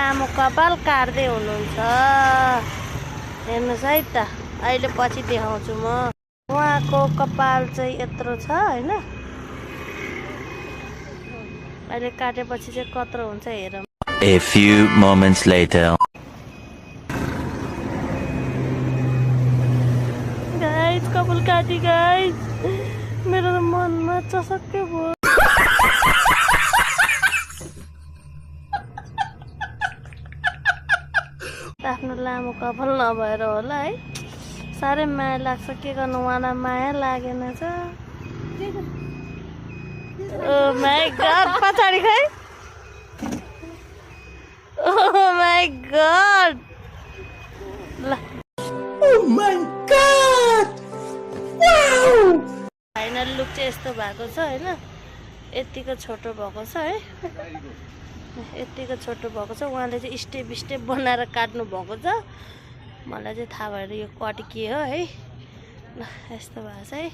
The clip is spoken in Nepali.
लामो कपाल काट्दै हुनुहुन्छ। हेर्नुहोस् है त, अहिले पछि देखाउँछु म। उहाँको कपाल चाहिँ यत्रो छ होइन, अहिले काटेपछि चाहिँ कत्रो हुन्छ हेरौँ। A few moments later. Guys कपाल काटी गाइस, मेरो त मनमा चसक्कै भयो। आफ्नो लामो कपाल नभएर होला है, साह्रै माया लाग्छ। के गर्नु, उहाँलाई माया लागेन छ। ओ माई गॉड, पछाडि खै। ओ माई गॉड, ल Oh my god! Wow! Final look चाहिँ यस्तो भएको छ होइन। यतिको छोटो भएको छ है, यतिको छोटो भएको छ। उहाँले चाहिँ स्टेप स्टेप बनाएर काट्नु भएको छ। मलाई चाहिँ थाहा भएर यो कट के हो है। ल यस्तो भएको छ है।